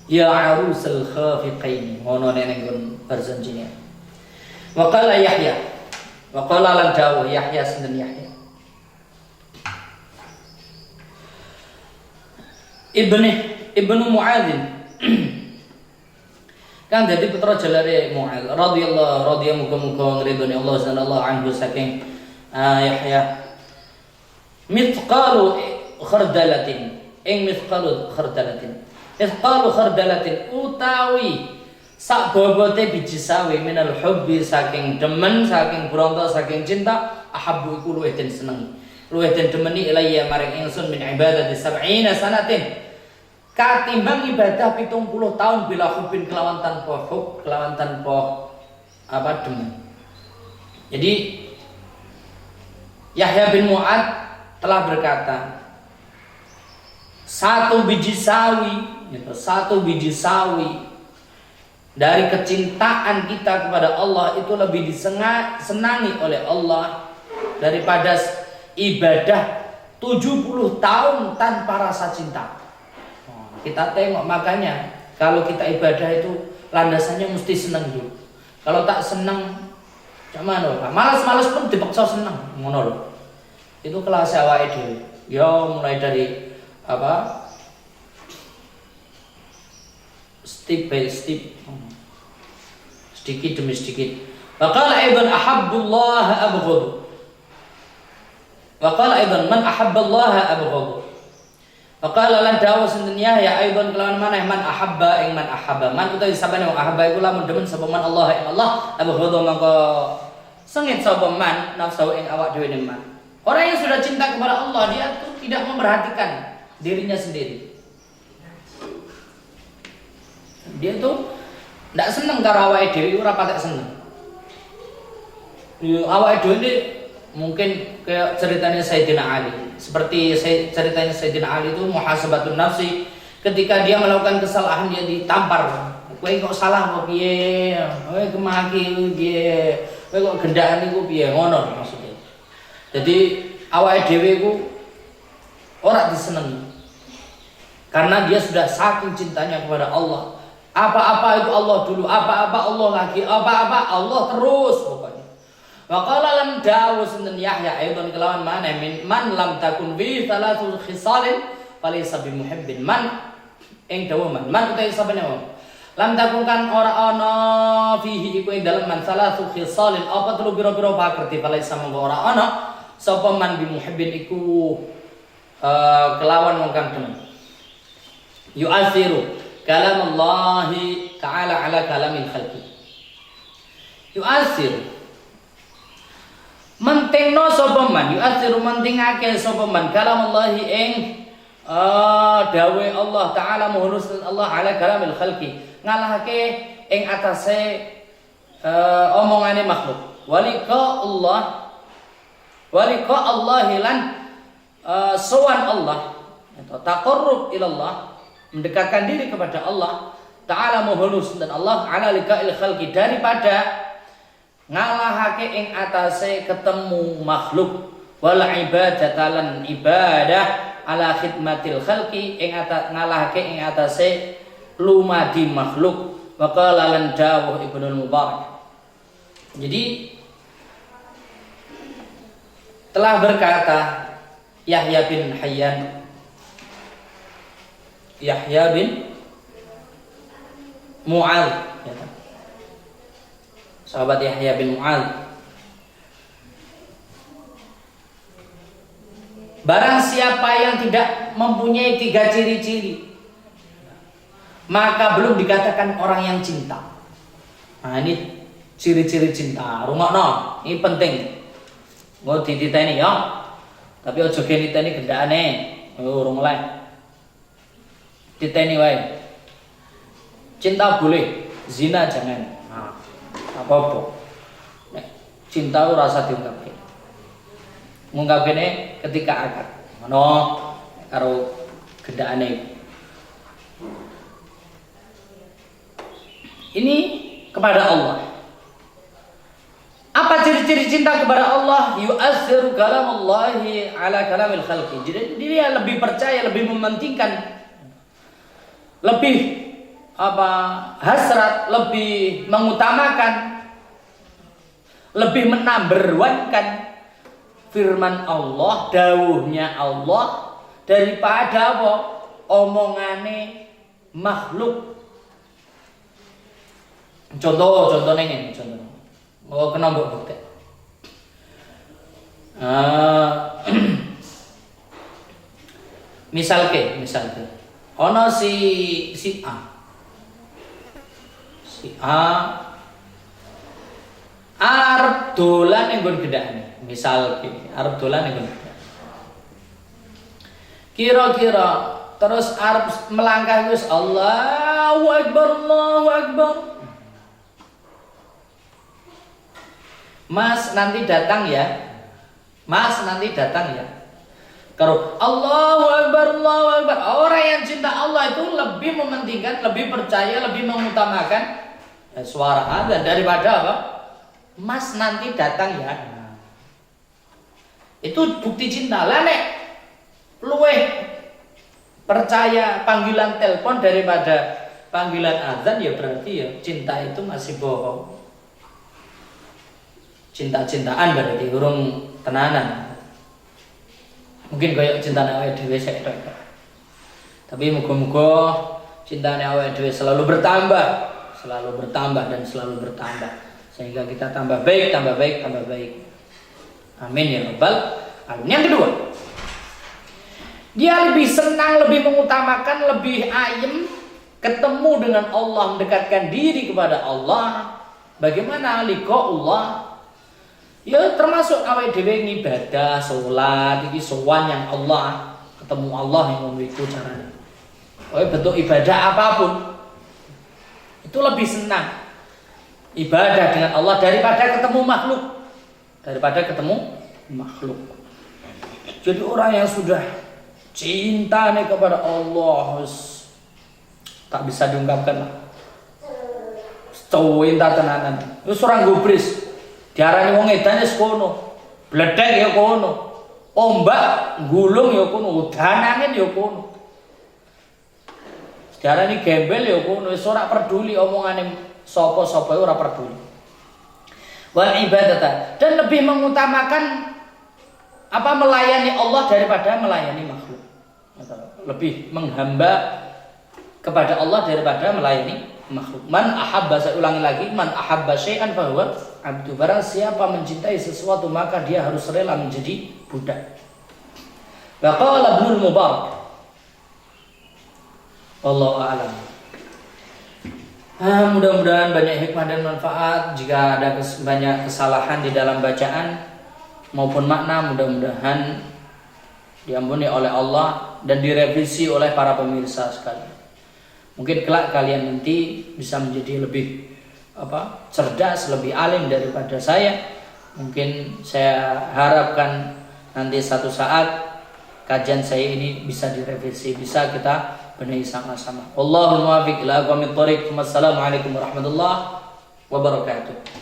Ya arusal khafiqain, ngono nek nggon berjanjinya. Wa qala Yahya, wa qala lan dawuh Yahya sinten Yahya Ibnu Mu'adzin kan jadi putra jalare Mu'adz radhiyallahu muga-muga ngridoni Allah sallallahu anhu saking Yahya. Mithqalu khardalatin, mithqalu khardalatin utawi sak bobote biji sawi minal hubbi, saking demen, saking bronto, saking cinta, ahabbu iku luwih den senengi, luwih den demeni ilayya maring ingsun min ibadati 70 sanatin, katimbang ibadah 70 tahun bila hubbin kelawan tanpa hub, kelawan tanpa demen. Jadi Yahya bin Mu'ad telah berkata, satu biji sawi dari kecintaan kita kepada Allah itu lebih disenangi oleh Allah daripada ibadah 70 tahun tanpa rasa cinta. Kita tengok, makanya kalau kita ibadah itu landasannya mesti senang dulu. Kalau tak senang, cuman malas-malas pun dipaksa senang, ngono lho. Itu kelas awake dhewe. Ya mulai dari step by step, sedikit demi sedikit. Faqala aidan ahabbullah abghadu. Faqala aidan man ahabballaha abghadu. Faqala lan dawu sinten ya aidan kelawan maneh man ahabba ing man ahabba. Man utawi sabane wong ahabba iku lamun demen sapa man Allah ing Allah, abghadu mangko sengit sapa man nafsu ing awak dhewe ning man. Orang yang sudah cinta kepada Allah, dia tuh tidak memperhatikan dirinya sendiri. Dia tuh tidak seneng karo awake dhewe, ora patek seneng. Awake dhewe ini mungkin kayak ceritanya Sayyidina Ali. Seperti ceritanya Sayyidina Ali itu muhasabatun nafsi, ketika dia melakukan kesalahan dia ditampar. Kowe kok salah kok piye? Kowe kemaki piye? Kowe kok gendaan iku piye? Ngono maksudnya. Jadi awake dhewe iku ora disenengi. Karena dia sudah saking cintanya kepada Allah. Apa-apa itu Allah dulu, apa-apa Allah lagi, apa-apa Allah terus pokoknya. Wa qala lam dawu sinten Yahya aidan kelawan mana man lam takun fi thalathul khisalin falaysa bimuhibbin. Man ing dawu man utawi sabene wong lam takun kan ora ana fihi iku ing dalem man thalathul khisalin apa telu pira-pira pakerti falaysa monggo ora ana sapa man bimuhibbin iku kelawan wong kang demen. Yu'athiru kalam Allah ta'ala ala kalamil khalqi. Yu'athir mentingno sapa man, yu'athiru mentingake sapa man kalam Allah ing dawe Allah ta'ala muhunus Allah ala kalamil khalqi, ngalahake ing atase omongane makhluk. Walika Allah lan sowan Allah atau taqarrub ila Allah, mendekatkan diri kepada Allah ta'ala muhunus dan Allah ala liqa'il khalqi, daripada ngalahake ing atase ketemu makhluk, wal ibadatalan ibadah ala khidmatil khalqi ing ngalahake ing atase lumadi makhluk. Maka lan dawuh Ibnu Mubarak. Jadi telah berkata Yahya bin Mu'adz, sahabat Yahya bin Mu'adz, barang siapa yang tidak mempunyai 3 ciri-ciri, maka belum dikatakan orang yang cinta. Nah ini ciri-ciri cinta, rungokno, ini penting. Nggak dititeni ya, tapi ojo geniteni gendakane, urung oleh. Diteni wae. Cinta boleh, zina jangan. Nah, apa-apa. Nek cinta ora rasa diungkapke. Ngungkapkene ketika akad. Ngono karo gendakane. Ini kepada Allah. Apa ciri-ciri cinta kepada Allah? Yu'athiru kalamallahi ala kalamil khalqi. Jadi dia lebih percaya, lebih mementingkan, lebih hasrat, lebih mengutamakan, lebih menamberwankan firman Allah, dawuhnya Allah daripada omongane makhluk. Contohnya ini, kena mbok bukti. Misalke ono si A arep dolan ning nggon gendakane. Misalke arep dolan ning nggon gendakane. Kira-kira terus arep melangkah wis Allahu Akbar. Mas nanti datang ya. Mas nanti datang ya. Kalau Allahu Akbar, Allahu Akbar. Orang yang cinta Allah itu lebih mementingkan, lebih percaya, lebih mengutamakan suara adzan daripada apa? Mas nanti datang ya. Itu bukti cinta. Lah nek luweh percaya panggilan telepon daripada panggilan adzan, ya berarti ya cinta itu masih bohong. Cinta-cintaan berarti urung tenanan. Mungkin kayak cintane awake dhewe sik tok. Tapi muga-muga cintane awake dhewe selalu bertambah dan selalu bertambah sehingga kita tambah baik. Amin ya rabbal alamin. Yang kedua, dia lebih senang, lebih mengutamakan, lebih ayem ketemu dengan Allah, mendekatkan diri kepada Allah. Bagaimana liqa'ullah? Ya termasuk awake dhewe ngibadah, salat, iki sowan yang Allah, ketemu Allah yang memiliki caranya. Bentuk ibadah apapun itu lebih senang ibadah dengan Allah daripada ketemu makhluk. Jadi orang yang sudah cinta nih kepada Allah tak bisa diungkapkan lah. Cinta tenanan. Wis ora gubris. Diarani wong edan wis kono. Bledek ya kono. Ombak gulung ya kono, udan angin ya kono. Diarani gembel ya kono, wis ora peduli omongane sapa-sapa ora peduli. Wal ibadata, dan lebih mengutamakan melayani Allah daripada melayani makhluk. Lebih menghamba kepada Allah daripada melayani makhluk. Man ahabba, saya ulangi lagi, man ahabba syai'an fahuwa abdu. Barang siapa mencintai sesuatu maka dia harus rela menjadi budak. Wa qala Ibnu Mubarak, wallahu a'lam. Mudah-mudahan banyak hikmah dan manfaat. Jika ada banyak kesalahan di dalam bacaan maupun makna, mudah-mudahan diampuni oleh Allah dan direvisi oleh para pemirsa sekalian. Mungkin kelak kalian nanti bisa menjadi lebih cerdas, lebih alim daripada saya. Mungkin saya harapkan nanti satu saat kajian saya ini bisa direvisi, bisa kita benahi sama-sama. Wallahul muwaffiq ila aqwamit thoriq. Wassalamualaikum warahmatullahi wabarakatuh.